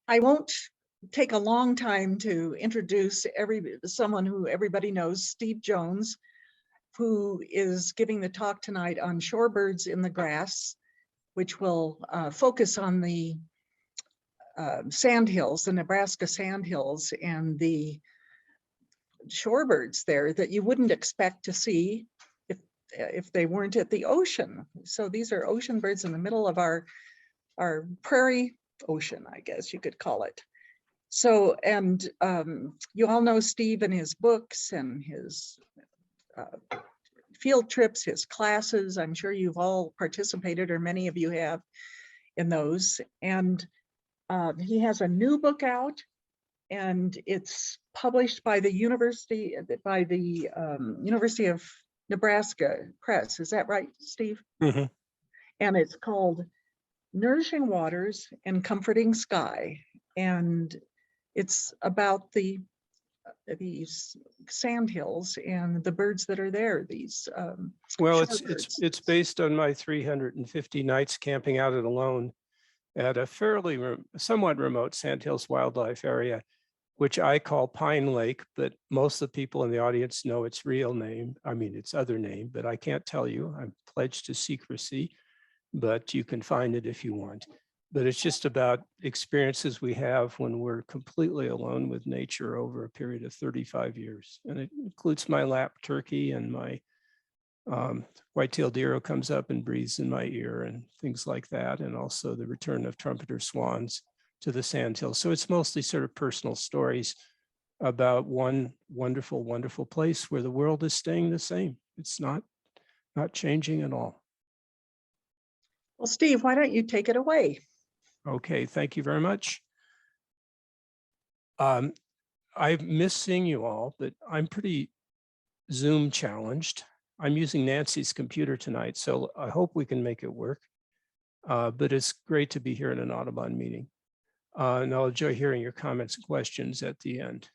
I won't take a long time to introduce someone who everybody knows, Steve Jones, who is giving the talk tonight on shorebirds in the grass, which will focus on the sandhills, the Nebraska Sandhills, and the shorebirds there that you wouldn't expect to see if they weren't at the ocean. So these are ocean birds in the middle of our prairie ocean, I guess you could call it. So, and you all know Steve and his books and his field trips, his classes. I'm sure you've all participated, or many of you have, in those. And he has a new book out, and it's published by the University of Nebraska Press. Is that right, Steve? Mm-hmm. And it's called Nourishing Waters and Comforting Sky. And it's about these sandhills and the birds that are there. These well, it's based on my 350 nights camping out it alone at a somewhat remote Sandhills wildlife area, which I call Pine Lake, but most of the people in the audience know its real name. I mean, its other name, but I can't tell you. I'm pledged to secrecy, but you can find it if you want. But it's just about experiences we have when we're completely alone with nature over a period of 35 years. And it includes my lap turkey and my white-tailed deer who comes up and breathes in my ear and things like that. And also the return of trumpeter swans to the sandhills. So it's mostly sort of personal stories about one wonderful, wonderful place where the world is staying the same. It's not changing at all. Well, Steve, why don't you take it away? Okay, thank you very much. I miss seeing you all, but I'm pretty Zoom challenged. I'm using Nancy's computer tonight, so I hope we can make it work. But it's great to be here in an Audubon meeting. And I'll enjoy hearing your comments and questions at the end.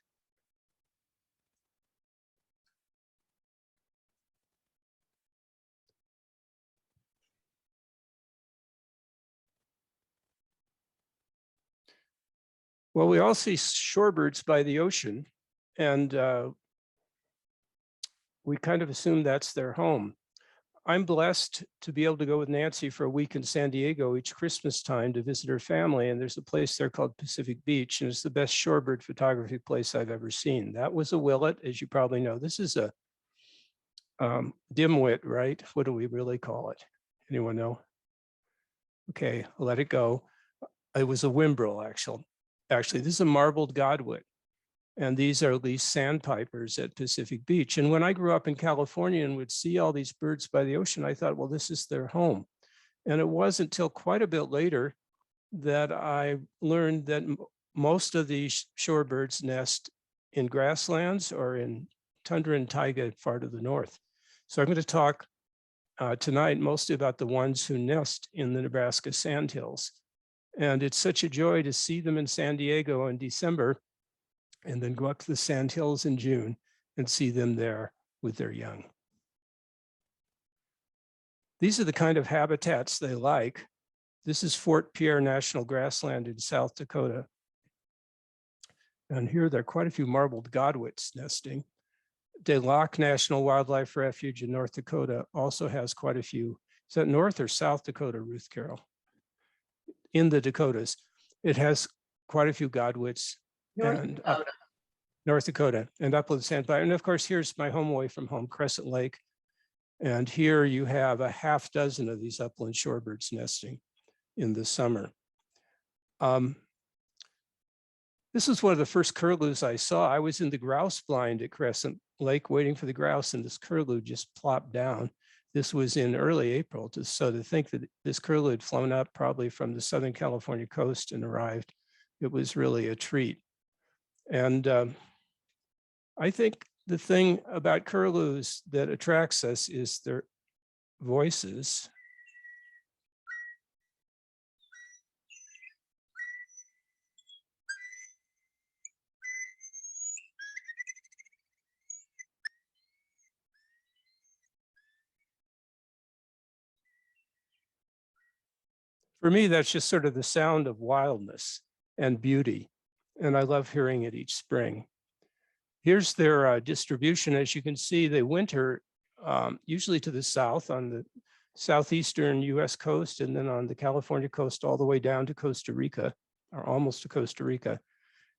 Well, we all see shorebirds by the ocean, and we kind of assume that's their home. I'm blessed to be able to go with Nancy for a week in San Diego each Christmas time to visit her family. And there's a place there called Pacific Beach, and it's the best shorebird photography place I've ever seen. That was a willet, as you probably know. This is a dimwit, right? What do we really call it? Anyone know? Okay, I'll let it go. It was a whimbrel, actually. This is a marbled godwit. And these are these sandpipers at Pacific Beach. And when I grew up in California and would see all these birds by the ocean, I thought, well, this is their home. And it wasn't until quite a bit later that I learned that most of these shorebirds nest in grasslands or in tundra and taiga far to the north. So I'm going to talk tonight mostly about the ones who nest in the Nebraska Sandhills. And it's such a joy to see them in San Diego in December and then go up to the Sandhills in June and see them there with their young. These are the kind of habitats they like. This is Fort Pierre National Grassland in South Dakota. And here there are quite a few marbled godwits nesting. Des Lacs National Wildlife Refuge in North Dakota also has quite a few. Is that North or South Dakota, Ruth Carroll? In the Dakotas, it has quite a few godwits. North Dakota and upland sandpiper. And of course, here's my home away from home, Crescent Lake. And here you have a half dozen of these upland shorebirds nesting in the summer. This is one of the first curlews I saw. I was in the grouse blind at Crescent Lake waiting for the grouse, and this curlew just plopped down. This was in early April. So to think that this curlew had flown up probably from the Southern California coast and arrived, it was really a treat. And I think the thing about curlews that attracts us is their voices. For me, that's just sort of the sound of wildness. and beauty. And I love hearing it each spring. Here's their distribution. As you can see, they winter usually to the south on the southeastern US coast, and then on the California coast all the way down to Costa Rica, or almost to Costa Rica.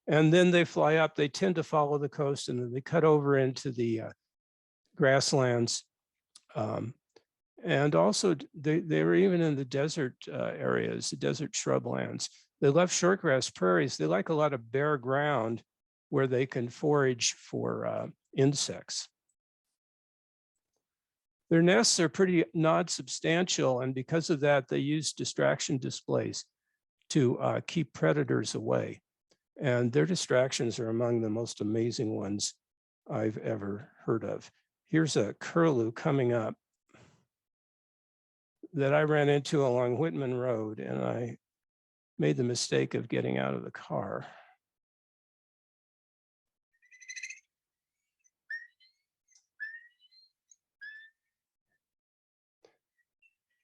And then they fly up. They tend to follow the coast, and then they cut over into the grasslands. And also they were even in the desert areas, the desert shrublands. They love shortgrass prairies. They like a lot of bare ground where they can forage for insects. Their nests are pretty non-substantial, and because of that, they use distraction displays to keep predators away. And their distractions are among the most amazing ones I've ever heard of. Here's a curlew coming up that I ran into along Whitman Road, and I made the mistake of getting out of the car.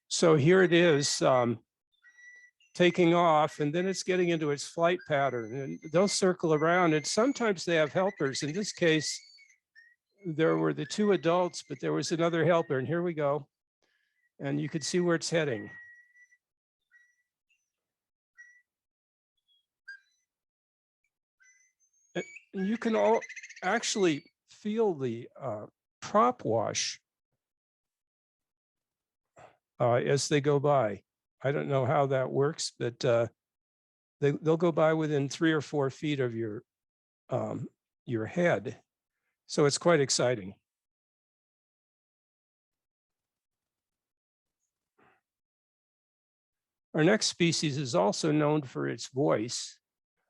So here it is taking off, and then it's getting into its flight pattern, and they'll circle around, and sometimes they have helpers. In this case, there were the two adults, but there was another helper, and here we go. And you could see where it's heading. And you can all actually feel the prop wash as they go by. I don't know how that works, but they'll go by within 3 or 4 feet of your head. So it's quite exciting. Our next species is also known for its voice.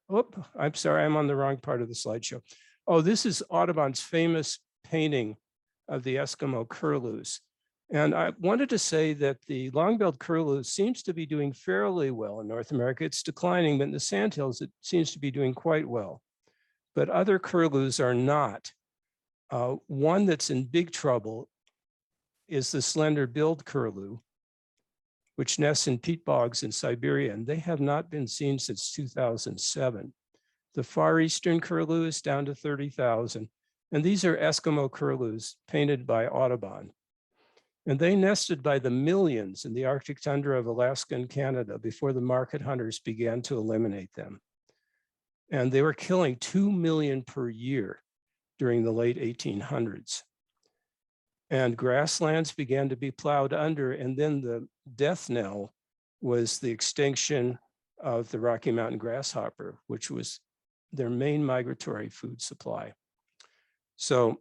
Oh, I'm sorry, I'm on the wrong part of the slideshow. Oh, this is Audubon's famous painting of the Eskimo curlews. And I wanted to say that the long-billed curlew seems to be doing fairly well in North America. It's declining, but in the Sandhills, it seems to be doing quite well. But other curlews are not. One that's in big trouble is the slender-billed curlew, which nests in peat bogs in Siberia, and they have not been seen since 2007. The far eastern curlew is down to 30,000, and these are Eskimo curlews painted by Audubon. And they nested by the millions in the Arctic tundra of Alaska and Canada before the market hunters began to eliminate them. And they were killing 2 million per year during the late 1800s. And grasslands began to be plowed under, and then the death knell was the extinction of the Rocky Mountain grasshopper, which was their main migratory food supply. So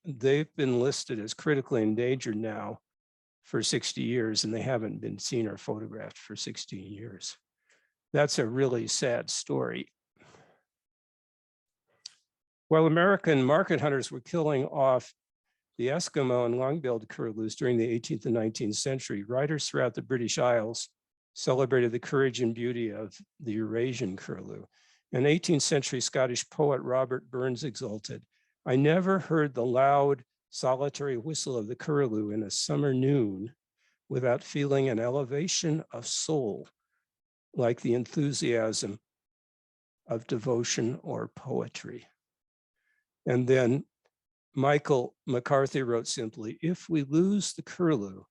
they've been listed as critically endangered now for 60 years, and they haven't been seen or photographed for 16 years. That's a really sad story. While American market hunters were killing off the Eskimo and long-billed curlews during the 18th and 19th century, writers throughout the British Isles celebrated the courage and beauty of the Eurasian curlew. An 18th century Scottish poet, Robert Burns, exulted, "I never heard the loud, solitary whistle of the curlew in a summer noon without feeling an elevation of soul, like the enthusiasm of devotion or poetry." And then Michael McCarthy wrote simply, "If we lose the curlew,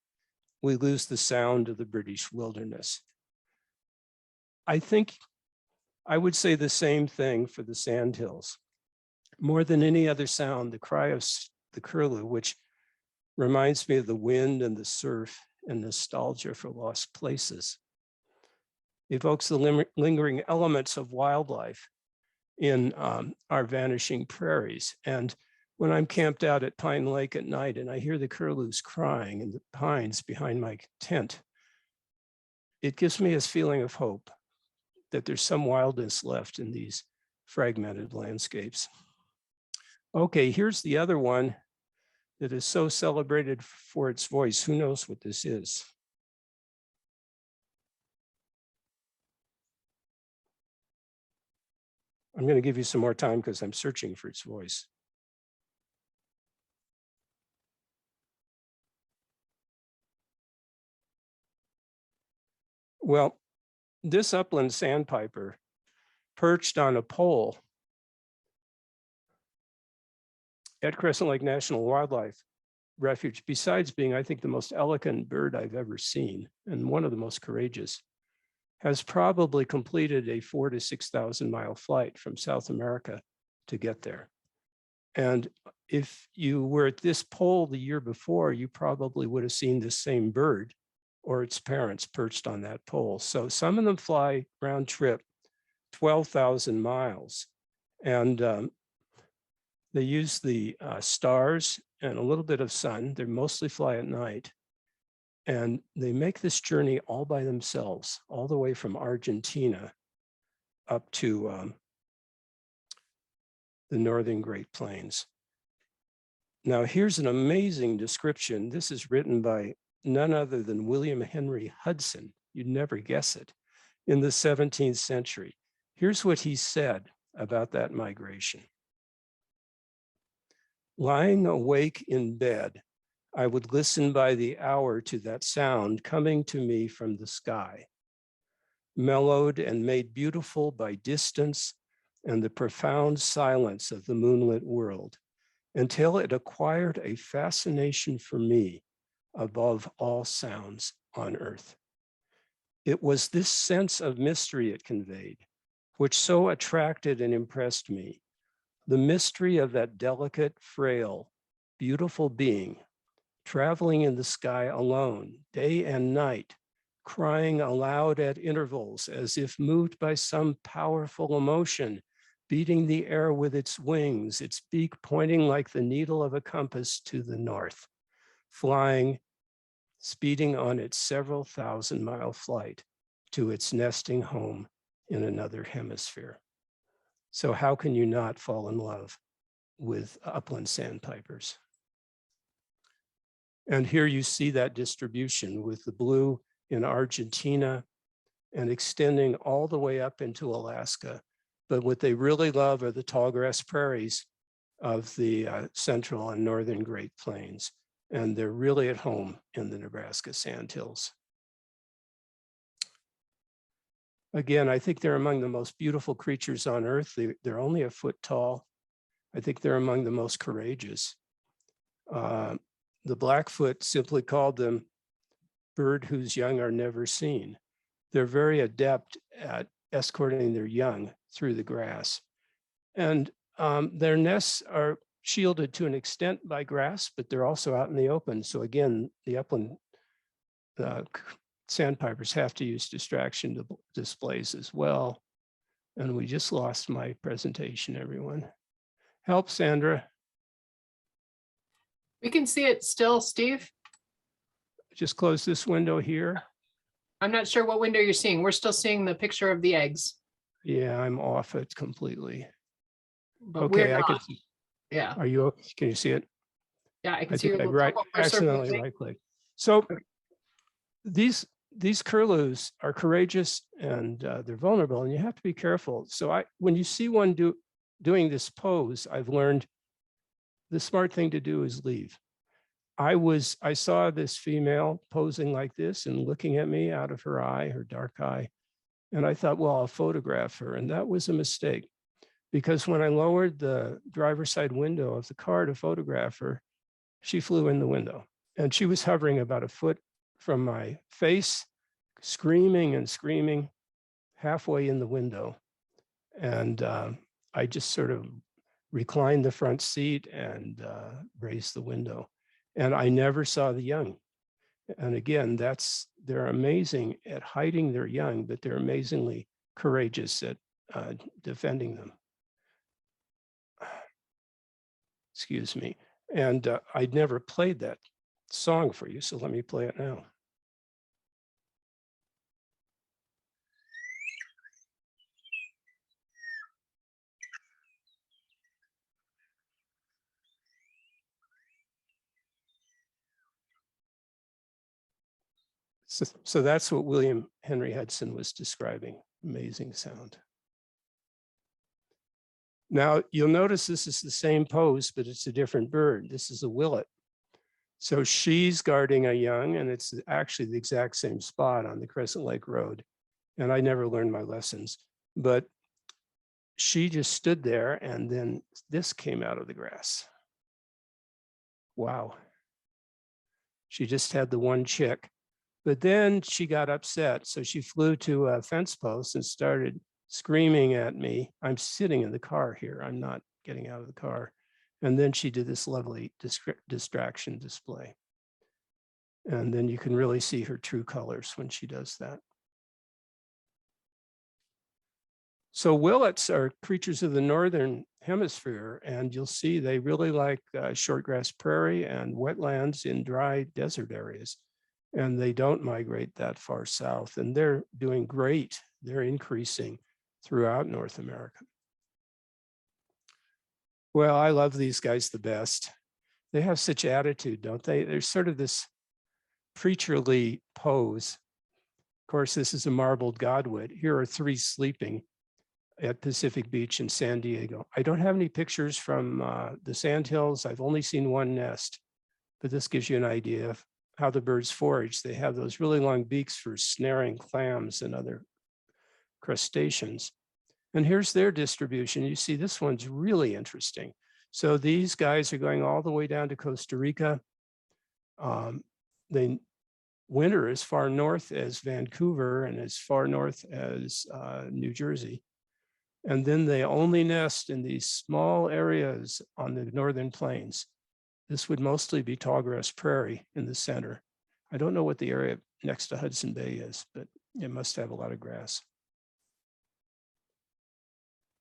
we lose the sound of the British wilderness." I think I would say the same thing for the Sandhills. More than any other sound, the cry of the curlew, which reminds me of the wind and the surf and nostalgia for lost places, evokes the lingering elements of wildlife in our vanishing prairies. And when I'm camped out at Pine Lake at night and I hear the curlews crying in the pines behind my tent, it gives me a feeling of hope that there's some wildness left in these fragmented landscapes. Okay, here's the other one that is so celebrated for its voice. Who knows what this is? I'm going to give you some more time because I'm searching for its voice. Well, this upland sandpiper perched on a pole at Crescent Lake National Wildlife Refuge, besides being, I think, the most elegant bird I've ever seen and one of the most courageous, has probably completed a 4,000 to 6,000 mile flight from South America to get there. And if you were at this pole the year before, you probably would have seen the same bird or its parents perched on that pole. So some of them fly round trip 12,000 miles. And they use the stars and a little bit of sun. They mostly fly at night. And they make this journey all by themselves, all the way from Argentina up to the northern Great Plains. Now, here's an amazing description. This is written by none other than William Henry Hudson. You'd never guess it. In the 17th century. Here's what he said about that migration. Lying awake in bed, I would listen by the hour to that sound coming to me from the sky, mellowed and made beautiful by distance and the profound silence of the moonlit world, until it acquired a fascination for me above all sounds on earth. It was this sense of mystery it conveyed, which so attracted and impressed me, the mystery of that delicate, frail, beautiful being, traveling in the sky alone, day and night, crying aloud at intervals as if moved by some powerful emotion, beating the air with its wings, its beak pointing like the needle of a compass to the north, flying, speeding on its several thousand-mile flight to its nesting home in another hemisphere. So how can you not fall in love with upland sandpipers? And here you see that distribution with the blue in Argentina and extending all the way up into Alaska. But what they really love are the tallgrass prairies of the central and northern Great Plains. And they're really at home in the Nebraska Sandhills. Again, I think they're among the most beautiful creatures on earth. They're only a foot tall. I think they're among the most courageous. The Blackfoot simply called them bird whose young are never seen. They're very adept at escorting their young through the grass. And their nests are shielded to an extent by grass, but they're also out in the open. So again, the upland sandpipers have to use distraction displays as well. And we just lost my presentation, everyone. Help, Sandra. We can see it still, Steve. Just close this window here. I'm not sure what window you're seeing. We're still seeing the picture of the eggs. Yeah, I'm off it completely. But Okay, we're I not. can see. Yeah. Are you okay? Can you see it? Yeah, I can I see think your I little cursor accidentally moving. right-clicked. So these curlews are courageous and they're vulnerable, and you have to be careful. So when you see one doing this pose, I've learned the smart thing to do is leave. I saw this female posing like this and looking at me out of her eye, her dark eye. And I thought, well, I'll photograph her. And that was a mistake, because when I lowered the driver's side window of the car to photograph her, she flew in the window. And she was hovering about a foot from my face, screaming and screaming halfway in the window. And I just sort of reclined the front seat and raised the window. And I never saw the young. And again, they're amazing at hiding their young, but they're amazingly courageous at defending them. Excuse me. And I'd never played that song for you, so let me play it now. So that's what William Henry Hudson was describing. Amazing sound. Now you'll notice this is the same pose, but it's a different bird. This is a willet. So she's guarding a young, and it's actually the exact same spot on the Crescent Lake Road. And I never learned my lessons, but she just stood there, and then this came out of the grass. Wow. She just had the one chick, but then she got upset. So she flew to a fence post and started screaming at me. I'm sitting in the car here. I'm not getting out of the car. And then she did this lovely distraction display. And then you can really see her true colors when she does that. So willets are creatures of the northern hemisphere, and you'll see they really like shortgrass prairie and wetlands in dry desert areas. And they don't migrate that far south, and they're doing great. They're increasing throughout North America. Well, I love these guys the best. They have such attitude, don't they? There's sort of this preacherly pose. Of course, this is a marbled godwit. Here are 3 sleeping at Pacific Beach in San Diego. I don't have any pictures from the Sandhills. I've only seen one nest, but this gives you an idea of how the birds forage. They have those really long beaks for snaring clams and other crustaceans. And here's their distribution. You see, this one's really interesting. So these guys are going all the way down to Costa Rica. They winter as far north as Vancouver and as far north as New Jersey. And then they only nest in these small areas on the northern plains. This would mostly be tallgrass prairie in the center. I don't know what the area next to Hudson Bay is, but it must have a lot of grass.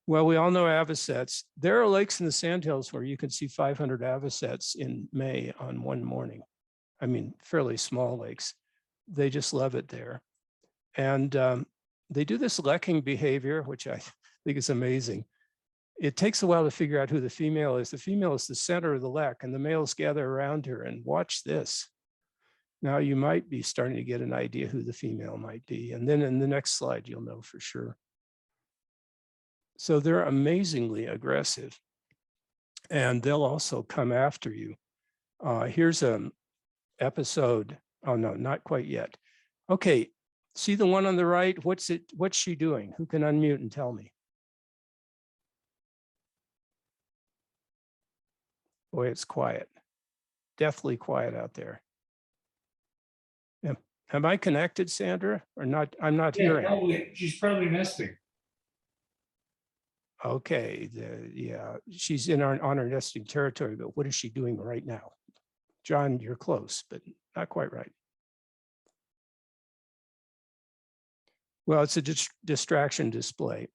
Well, we all know avocets. There are lakes in the Sandhills where you can see 500 avocets in May on one morning. I mean, fairly small lakes. They just love it there. And they do this lekking behavior, which I think is amazing. It takes a while to figure out who the female is. The female is the center of the lek, and the males gather around her. And watch this. Now you might be starting to get an idea who the female might be. And then in the next slide, you'll know for sure. So they're amazingly aggressive, and they'll also come after you. Here's an episode. Oh no, not quite yet. Okay, see the one on the right? What's she doing? Who can unmute and tell me? Boy, it's quiet. Deathly quiet out there. Am I connected, Sandra, or not? I'm not hearing. Probably, she's probably nesting. Okay, yeah, she's on her nesting territory, but what is she doing right now? John, you're close, but not quite right. Well, it's a distraction display.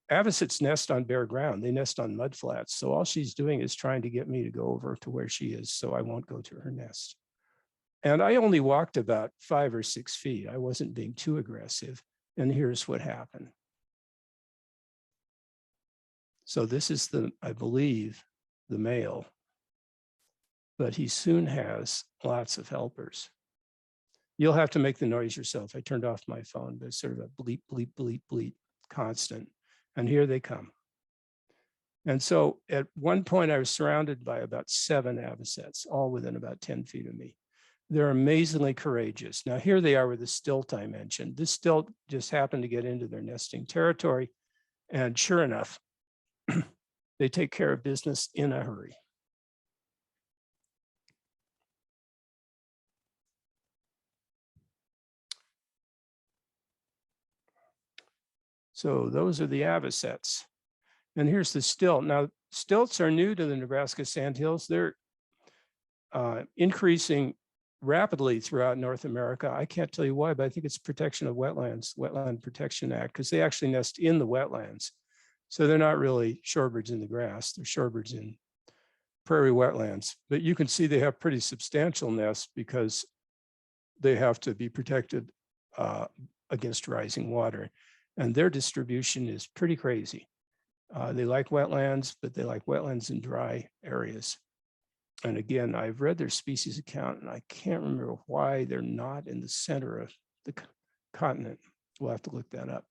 Avocets nest on bare ground. They nest on mud flats. So all she's doing is trying to get me to go over to where she is, so I won't go to her nest. And I only walked about 5 or 6 feet. I wasn't being too aggressive. And here's what happened. So this is I believe, the male, but he soon has lots of helpers. You'll have to make the noise yourself. I turned off my phone, but it's sort of a bleep, bleep, bleep, bleep, constant. And here they come. And so at one point I was surrounded by about 7 avocets, all within about 10 feet of me. They're amazingly courageous. Now here they are with the stilt I mentioned. This stilt just happened to get into their nesting territory. And sure enough, they take care of business in a hurry. So those are the avocets. And here's the stilt. Now, stilts are new to the Nebraska Sandhills. They're increasing rapidly throughout North America. I can't tell you why, but I think it's protection of wetlands, Wetland Protection Act, because they actually nest in the wetlands. So they're not really shorebirds in the grass. They're shorebirds in prairie wetlands. But you can see they have pretty substantial nests because they have to be protected against rising water. And their distribution is pretty crazy. They like wetlands, but they like wetlands in dry areas. And again, I've read their species account, and I can't remember why they're not in the center of the continent. We'll have to look that up.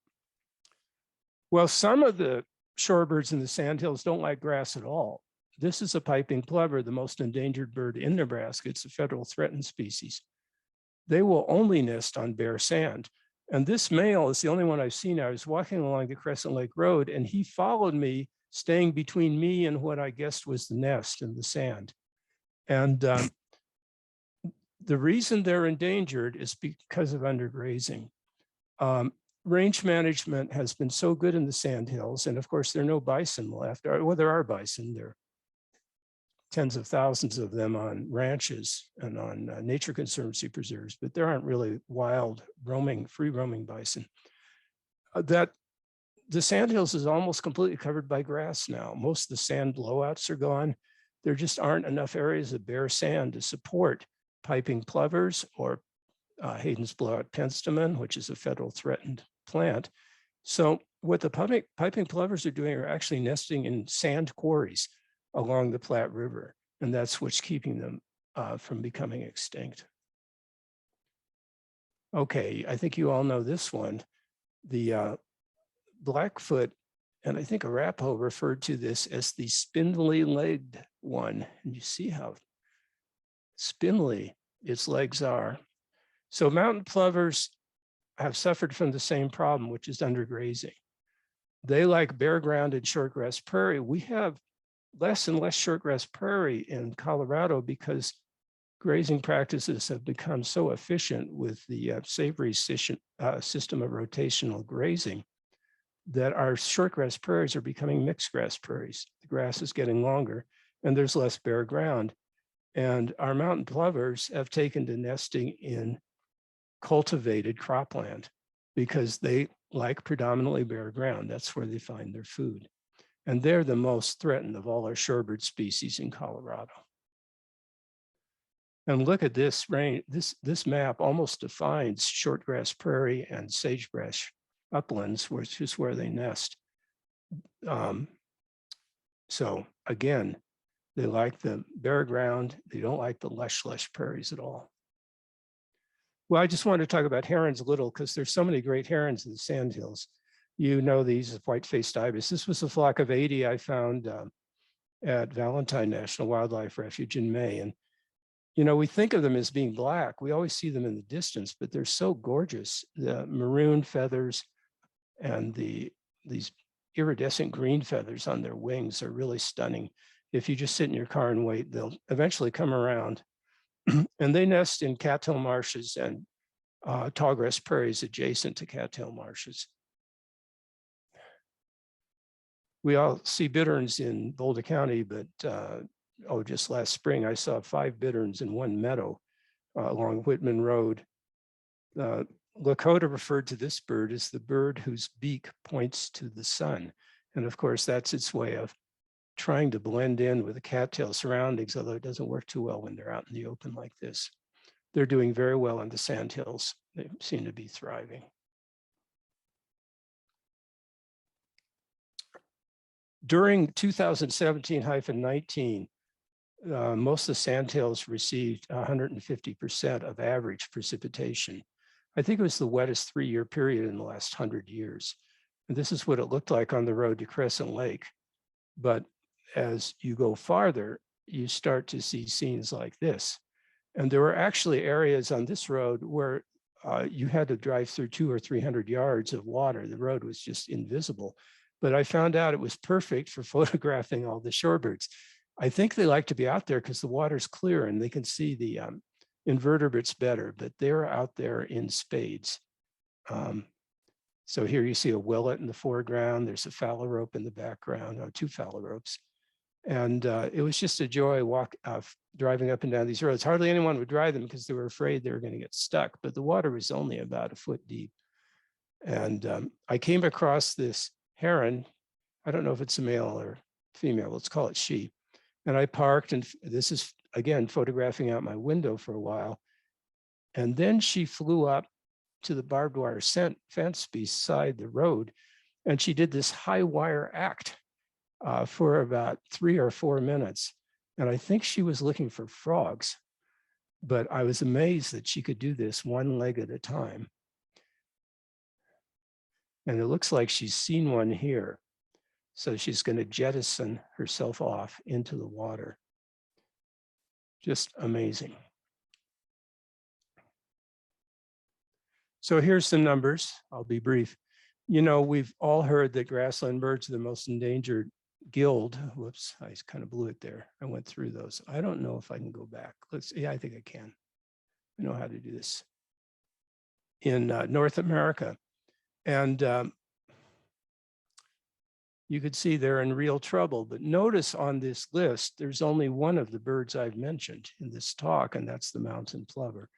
Well, some of the shorebirds in the Sandhills don't like grass at all. This is a piping plover, the most endangered bird in Nebraska. It's a federal threatened species. They will only nest on bare sand. And this male is the only one I've seen. I was walking along the Crescent Lake Road and he followed me, staying between me and what I guessed was the nest in the sand. And the reason they're endangered is because of undergrazing. Range management has been so good in the Sandhills, and of course there are no bison left. Well, there are bison. There are tens of thousands of them on ranches and on nature conservancy preserves, but there aren't really wild roaming, free roaming bison. That the Sandhills is almost completely covered by grass now. Most of the sand blowouts are gone. There just aren't enough areas of bare sand to support piping plovers or Hayden's blowout penstemon, which is a federal threatened plant. So what the piping plovers are doing are actually nesting in sand quarries along the Platte River, and that's what's keeping them from becoming extinct. Okay, I think you all know this one. The Blackfoot, and I think Arapaho referred to this as the spindly-legged one. And you see how spindly its legs are. So mountain plovers have suffered from the same problem, which is undergrazing. They like bare ground and shortgrass prairie. We have less and less shortgrass prairie in Colorado because grazing practices have become so efficient with the Savory system of rotational grazing that our shortgrass prairies are becoming mixed grass prairies. The grass is getting longer and there's less bare ground. And our mountain plovers have taken to nesting in cultivated cropland because they like predominantly bare ground. That's where they find their food. And they're the most threatened of all our shorebird species in Colorado. And look at this range. This map almost defines shortgrass prairie and sagebrush uplands, which is where they nest. So again, they like the bare ground. They don't like the lush prairies at all. Well, I just wanted to talk about herons a little because there's so many great herons in the Sandhills. You know these white-faced ibis. This was a flock of 80 I found at Valentine National Wildlife Refuge in May. And, you know, we think of them as being black. We always see them in the distance, but they're so gorgeous. The maroon feathers and these iridescent green feathers on their wings are really stunning. If you just sit in your car and wait, they'll eventually come around. And they nest in cattail marshes and tallgrass prairies adjacent to cattail marshes. We all see bitterns in Boulder County, but just last spring, I saw 5 bitterns in one meadow along Whitman Road. Lakota referred to this bird as the bird whose beak points to the sun. And of course, that's its way of trying to blend in with the cattail surroundings, although it doesn't work too well when they're out in the open like this. They're doing very well in the Sandhills. They seem to be thriving. During 2017-19, most of the Sandhills received 150% of average precipitation. I think it was the wettest 3-year period in the last 100 years. And this is what it looked like on the road to Crescent Lake. But as you go farther, you start to see scenes like this. And there were actually areas on this road where you had to drive through 200 or 300 yards of water. The road was just invisible. But I found out it was perfect for photographing all the shorebirds. I think they like to be out there because the water's clear and they can see the invertebrates better, but they're out there in spades. So here you see a willet in the foreground. There's a phalarope in the background, 2 phalaropes. And it was just a joy driving up and down these roads. Hardly anyone would drive them because they were afraid they were going to get stuck, but the water was only about 1 foot deep. And I came across this heron. I don't know if it's a male or female, let's call it she. And I parked, and this is, again, photographing out my window for a while. And then she flew up to the barbed wire fence beside the road, and she did this high wire act for about 3 or 4 minutes. And I think she was looking for frogs, but I was amazed that she could do this one leg at a time. And it looks like she's seen one here. So she's going to jettison herself off into the water. Just amazing. So here's some numbers. I'll be brief. You know, we've all heard that grassland birds are the most endangered guild. Whoops, I kind of blew it there. I went through those. I don't know if I can go back. Yeah, I think I can. I know how to do this. In North America. And you could see they're in real trouble. But notice on this list, there's only one of the birds I've mentioned in this talk, and that's the mountain plover.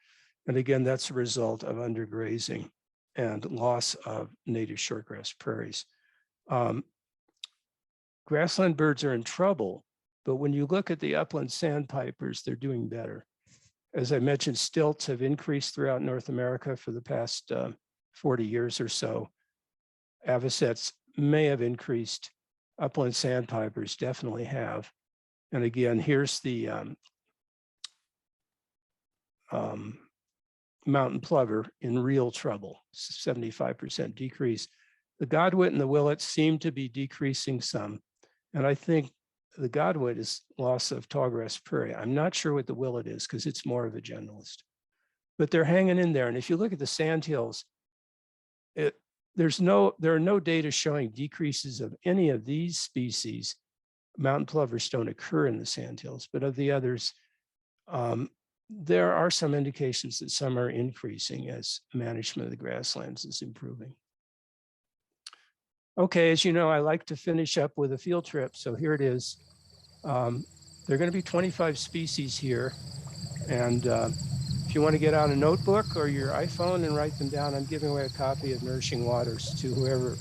And again, that's a result of undergrazing and loss of native shortgrass prairies. Grassland birds are in trouble, but when you look at the upland sandpipers, they're doing better. As I mentioned, stilts have increased throughout North America for the past 40 years or so. Avocets may have increased. Upland sandpipers definitely have. And again, here's the mountain plover in real trouble, 75% decrease. The godwit and the willets seem to be decreasing some. And I think the godwit is loss of tallgrass prairie. I'm not sure what the willet is because it's more of a generalist, but they're hanging in there. And if you look at the sandhills, there are no data showing decreases of any of these species. Mountain plovers don't occur in the sandhills, but of the others, there are some indications that some are increasing as management of the grasslands is improving. Okay, as you know, I like to finish up with a field trip. So here it is. There are going to be 25 species here. And if you want to get out a notebook or your iPhone and write them down, I'm giving away a copy of Nourishing Waters to whoever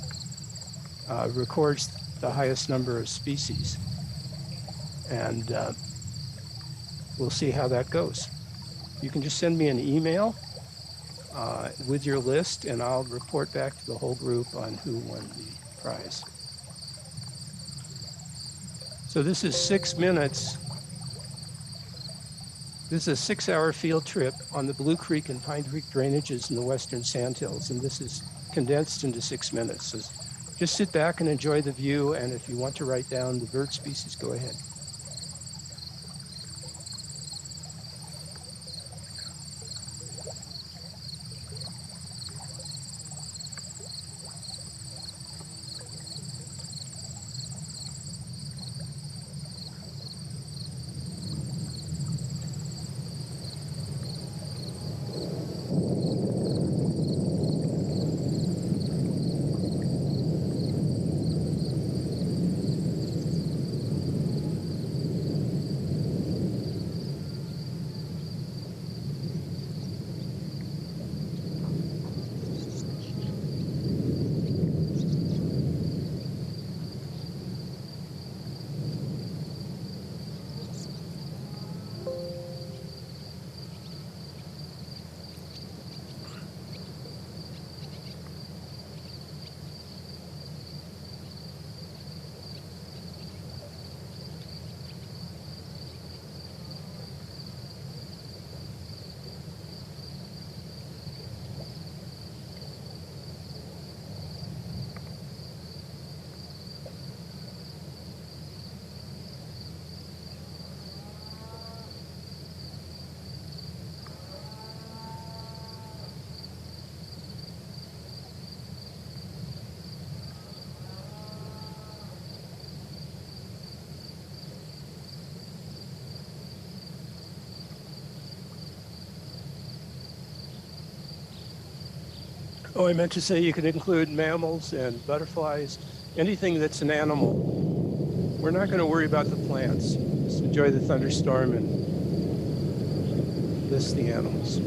records the highest number of species. And we'll see how that goes. You can just send me an email with your list, and I'll report back to the whole group on who won the prize. So this is 6 minutes. This is a 6-hour field trip on the Blue Creek and Pine Creek drainages in the Western Sandhills, and this is condensed into 6 minutes. So just sit back and enjoy the view, and if you want to write down the bird species, go ahead. Oh, I meant to say you could include mammals and butterflies, anything that's an animal. We're not going to worry about the plants. Just enjoy the thunderstorm and list the animals.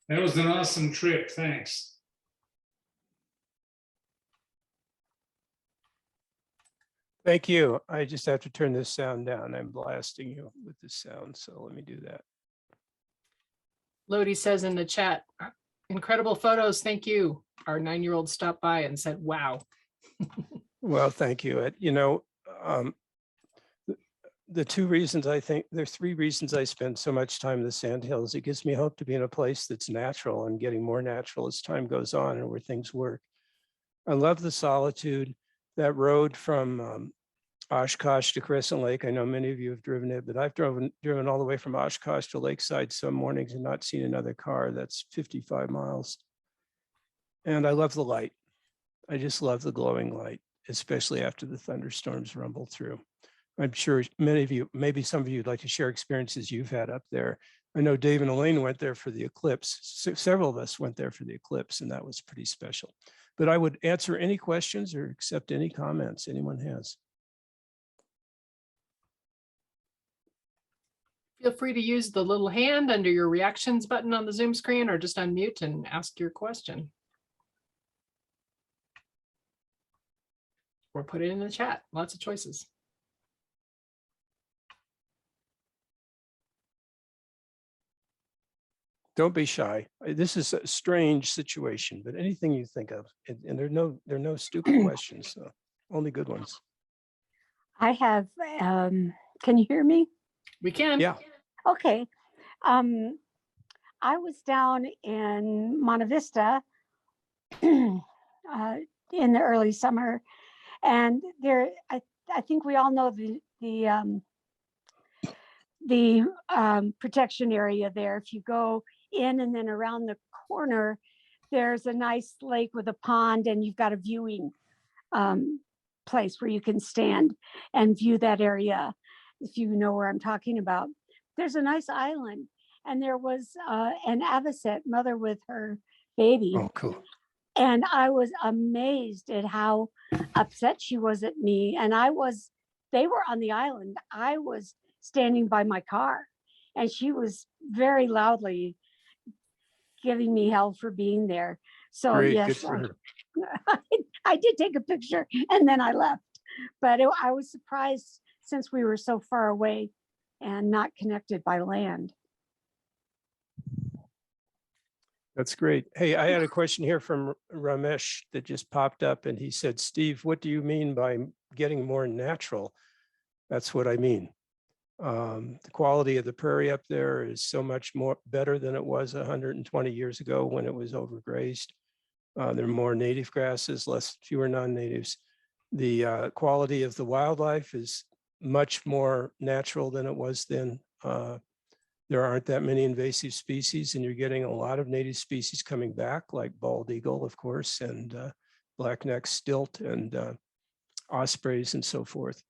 That was an awesome trip. Thanks. Thank you. I just have to turn this sound down. I'm blasting you with this sound, so let me do that. Lodi says in the chat, incredible photos. Thank you. Our 9-year-old stopped by and said, wow. Well, thank you. You know, the two reasons I think there's 3 reasons I spend so much time in the Sandhills. It gives me hope to be in a place that's natural and getting more natural as time goes on and where things work. I love the solitude. That road from Oshkosh to Crescent Lake. I know many of you have driven it, but I've driven all the way from Oshkosh to Lakeside some mornings and not seen another car. That's 55 miles. And I love the light. I just love the glowing light, especially after the thunderstorms rumble through. I'm sure many of you, maybe some of you would like to share experiences you've had up there. I know Dave and Elaine went there for the eclipse. Several of us went there for the eclipse, and that was pretty special. But I would answer any questions or accept any comments anyone has. Feel free to use the little hand under your reactions button on the Zoom screen, or just unmute and ask your question. Or put it in the chat. Lots of choices. Don't be shy. This is a strange situation, but anything you think of, and there are no stupid questions, so only good ones. I have, can you hear me? We can. Yeah. Okay. I was down in Monte Vista in the early summer, and there, I think we all know the protection area there. If you go in and then around the corner, there's a nice lake with a pond, and you've got a viewing place where you can stand and view that area, if you know where I'm talking about. There's a nice island, and there was an avocet mother with her baby. Oh, cool. And I was amazed at how upset she was at me. And they were on the island. I was standing by my car, and she was very loudly giving me hell for being there. So Great, yes, good for her. I did take a picture and then I left. But I was surprised, since we were so far away and not connected by land. That's great. Hey, I had a question here from Ramesh that just popped up, and he said, Steve, what do you mean by getting more natural? That's what I mean. The quality of the prairie up there is so much more better than it was 120 years ago when it was overgrazed. There are more native grasses, fewer non-natives. The quality of the wildlife is much more natural than it was then. There aren't that many invasive species, and you're getting a lot of native species coming back, like bald eagle, of course, and black-necked stilt and ospreys and so forth.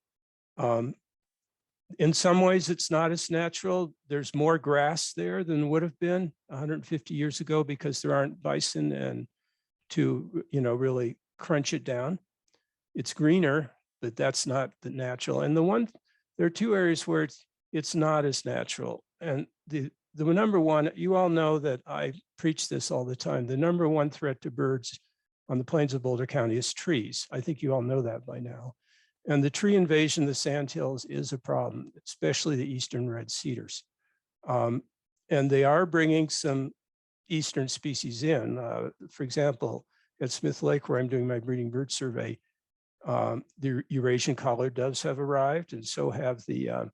In some ways, it's not as natural. There's more grass there than would have been 150 years ago because there aren't bison and to, really crunch it down. It's greener, but that's not the natural. And there are 2 areas where it's not as natural. And the number one, you all know that I preach this all the time. The number one threat to birds on the plains of Boulder County is trees. I think you all know that by now. And the tree invasion of the Sandhills is a problem, especially the eastern red cedars. And they are bringing some eastern species in. For example, at Smith Lake, where I'm doing my breeding bird survey, the Eurasian collared doves have arrived, and so have the,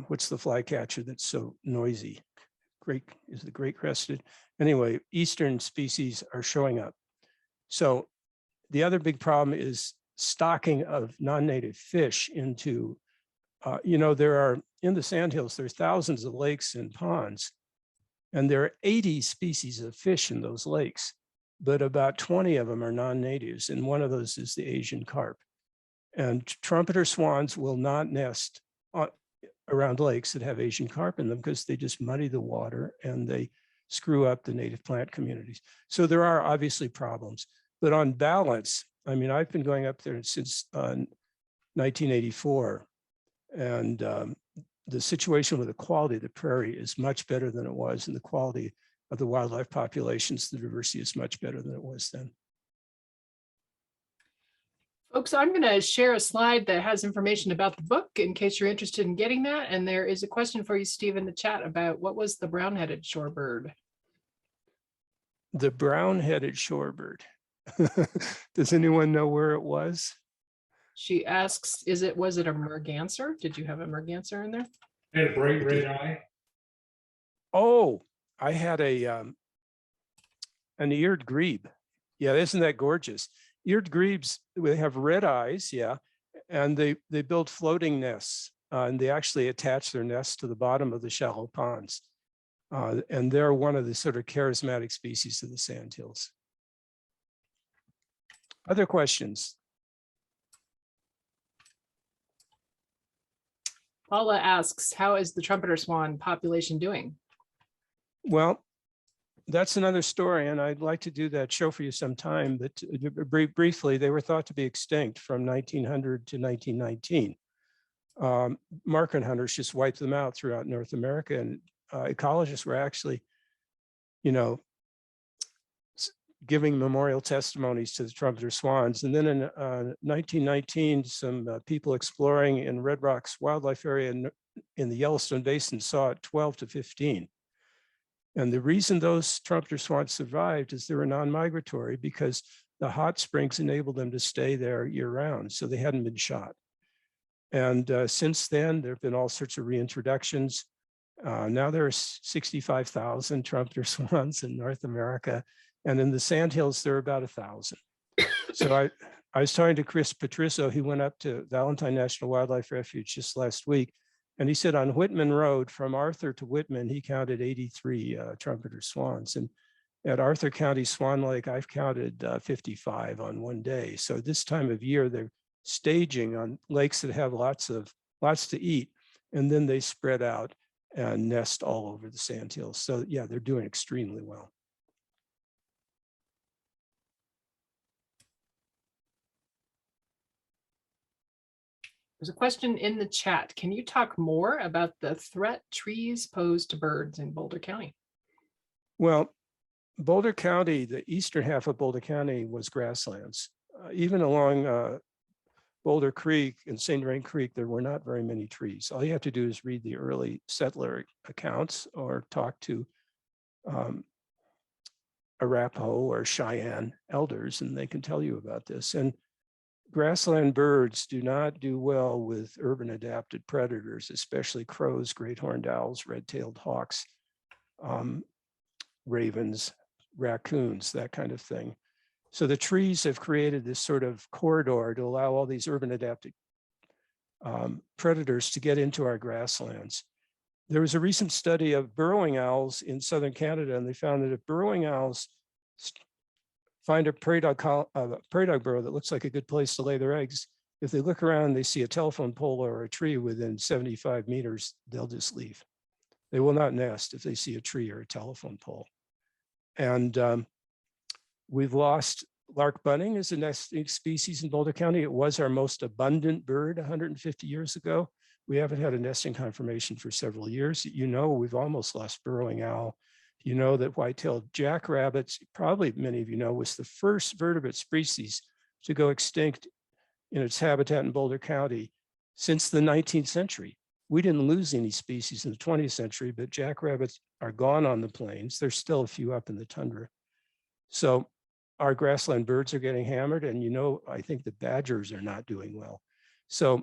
what's the flycatcher that's so noisy? Is the great crested? Anyway, eastern species are showing up. So the other big problem is stocking of non-native fish into, there are, in the Sandhills, there's thousands of lakes and ponds, and there are 80 species of fish in those lakes, but about 20 of them are non-natives, and one of those is the Asian carp. And trumpeter swans will not nest around lakes that have Asian carp in them because they just muddy the water and they screw up the native plant communities. So there are obviously problems, but on balance, I mean, I've been going up there since 1984, and the situation with the quality of the prairie is much better than it was, and the quality of the wildlife populations, the diversity is much better than it was then. Folks, I'm going to share a slide that has information about the book in case you're interested in getting that. And there is a question for you, Steve, in the chat about what was the brown-headed shorebird? The brown-headed shorebird. Does anyone know where it was? She asks, was it a merganser? Did you have a merganser in there? Had a bright red eye. Oh, I had an eared grebe. Yeah, isn't that gorgeous? Eared grebes, they have red eyes, yeah, and they build floating nests, and they actually attach their nests to the bottom of the shallow ponds. And they're one of the sort of charismatic species of the sandhills. Other questions? Paula asks, how is the trumpeter swan population doing? Well, that's another story, and I'd like to do that show for you sometime. But briefly, they were thought to be extinct from 1900 to 1919. Market hunters just wiped them out throughout North America, and ecologists were actually, giving memorial testimonies to the trumpeter swans. And then in 1919, some people exploring in Red Rocks wildlife area in the Yellowstone Basin saw it 12 to 15. And the reason those trumpeter swans survived is they were non-migratory because the hot springs enabled them to stay there year round. So they hadn't been shot. And since then, there have been all sorts of reintroductions. Now there are 65,000 trumpeter swans in North America. And in the Sandhills, there are about 1,000. So I was talking to Chris Patrisso. He went up to Valentine National Wildlife Refuge just last week. And he said on Whitman Road, from Arthur to Whitman, he counted 83 trumpeter swans. And at Arthur County Swan Lake, I've counted 55 on one day. So this time of year, they're staging on lakes that have lots to eat. And then they spread out and nest all over the sandhills. So yeah, they're doing extremely well. There's a question in the chat. Can you talk more about the threat trees pose to birds in Boulder County? Well, Boulder County, the eastern half of Boulder County was grasslands. Even along Boulder Creek and St. Vrain Creek, there were not very many trees. All you have to do is read the early settler accounts or talk to Arapaho or Cheyenne elders, and they can tell you about this. And grassland birds do not do well with urban adapted predators, especially crows, great horned owls, red-tailed hawks, ravens, raccoons, that kind of thing. So the trees have created this sort of corridor to allow all these urban adapted predators to get into our grasslands. There was a recent study of burrowing owls in southern Canada, and they found that if burrowing owls find a prairie dog burrow that looks like a good place to lay their eggs, if they look around and they see a telephone pole or a tree within 75 meters, they'll just leave. They will not nest if they see a tree or a telephone pole. And we've lost lark bunting as a nesting species in Boulder County. It was our most abundant bird 150 years ago. We haven't had a nesting confirmation for several years. We've almost lost burrowing owl. You know that white-tailed jackrabbits, probably many of you know, was the first vertebrate species to go extinct in its habitat in Boulder County since the 19th century. We didn't lose any species in the 20th century, but jackrabbits are gone on the plains. There's still a few up in the tundra. So our grassland birds are getting hammered, and I think the badgers are not doing well. So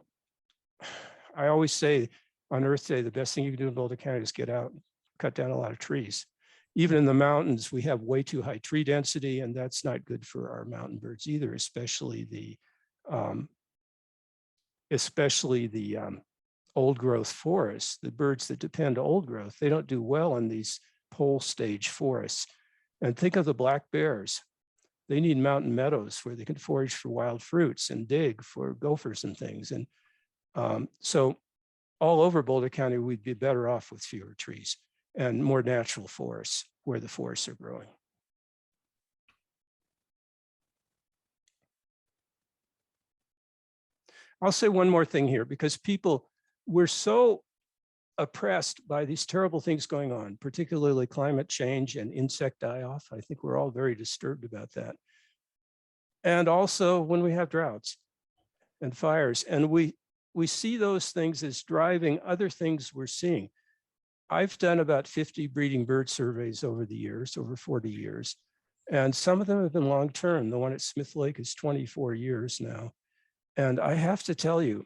I always say on Earth Day, the best thing you can do in Boulder County is get out and cut down a lot of trees. Even in the mountains, we have way too high tree density, and that's not good for our mountain birds either, especially the old growth forests. The birds that depend on old growth, they don't do well in these pole stage forests. And think of the black bears. They need mountain meadows where they can forage for wild fruits and dig for gophers and things. And so all over Boulder County, we'd be better off with fewer trees and more natural forests where the forests are growing. I'll say one more thing here, because we're so oppressed by these terrible things going on, particularly climate change and insect die-off. I think we're all very disturbed about that. And also when we have droughts and fires, and we see those things as driving other things we're seeing. I've done about 50 breeding bird surveys over the years, over 40 years, and some of them have been long-term. The one at Smith Lake is 24 years now. And I have to tell you,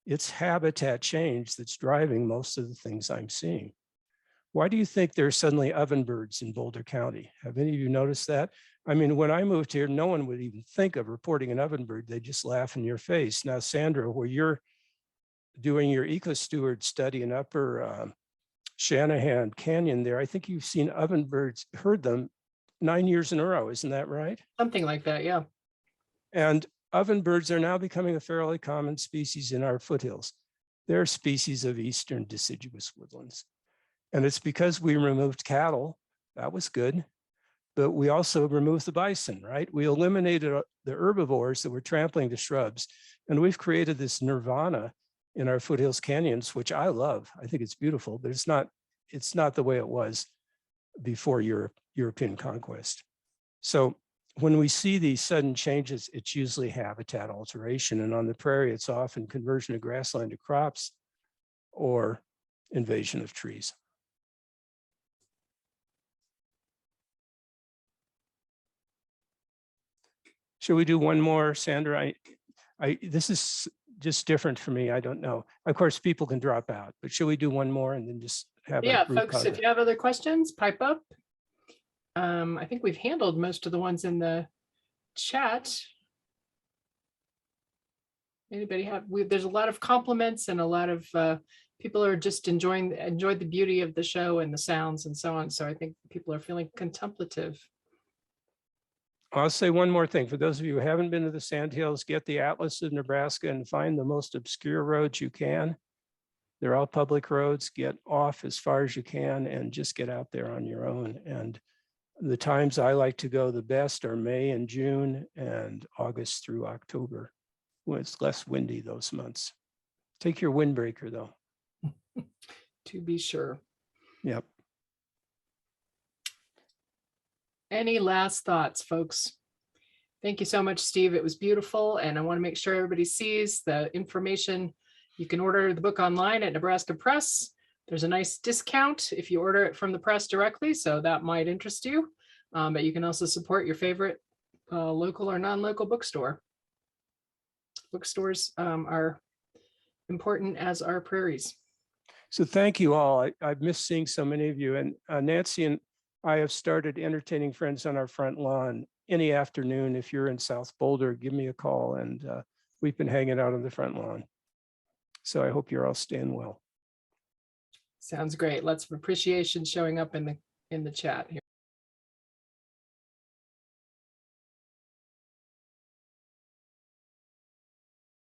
it's habitat change that's driving most of the things I'm seeing. Why do you think there are suddenly ovenbirds in Boulder County? Have any of you noticed that? I mean, when I moved here, no one would even think of reporting an ovenbird. They just laugh in your face. Now, Sandra, where you're doing your eco-steward study in Upper Shanahan Canyon there, I think you've seen ovenbirds, heard them 9 years in a row. Isn't that right? Something like that, yeah. And ovenbirds are now becoming a fairly common species in our foothills. They're species of eastern deciduous woodlands. And it's because we removed cattle. That was good. But we also removed the bison, right? We eliminated the herbivores that were trampling the shrubs. And we've created this nirvana in our foothills canyons, which I love. I think it's beautiful, but it's not the way it was before European conquest. So when we see these sudden changes, it's usually habitat alteration. And on the prairie, it's often conversion of grassland to crops or invasion of trees. Should we do one more, Sandra? This is just different for me. I don't know. Of course, people can drop out, but should we do one more and then just have Yeah, a group folks, comment? if you have other questions, pipe up. I think we've handled most of the ones in the chat. Anybody have, there's a lot of compliments and a lot of people are just enjoyed the beauty of the show and the sounds and so on. So I think people are feeling contemplative. I'll say one more thing. For those of you who haven't been to the Sandhills, get the Atlas of Nebraska and find the most obscure roads you can. They're all public roads. Get off as far as you can and just get out there on your own. And the times I like to go the best are May and June and August through October, when it's less windy those months. Take your windbreaker though. To be sure. Yep. Any last thoughts, folks? Thank you so much, Steve. It was beautiful. And I want to make sure everybody sees the information. You can order the book online at Nebraska Press. There's a nice discount if you order it from the press directly, so that might interest you. But you can also support your favorite local or non-local bookstore. Bookstores are important as are prairies. So thank you all. I've missed seeing so many of you. And Nancy and I have started entertaining friends on our front lawn any afternoon. If you're in South Boulder, give me a call. And we've been hanging out on the front lawn. So I hope you're all staying well. Sounds great. Lots of appreciation showing up in the chat here.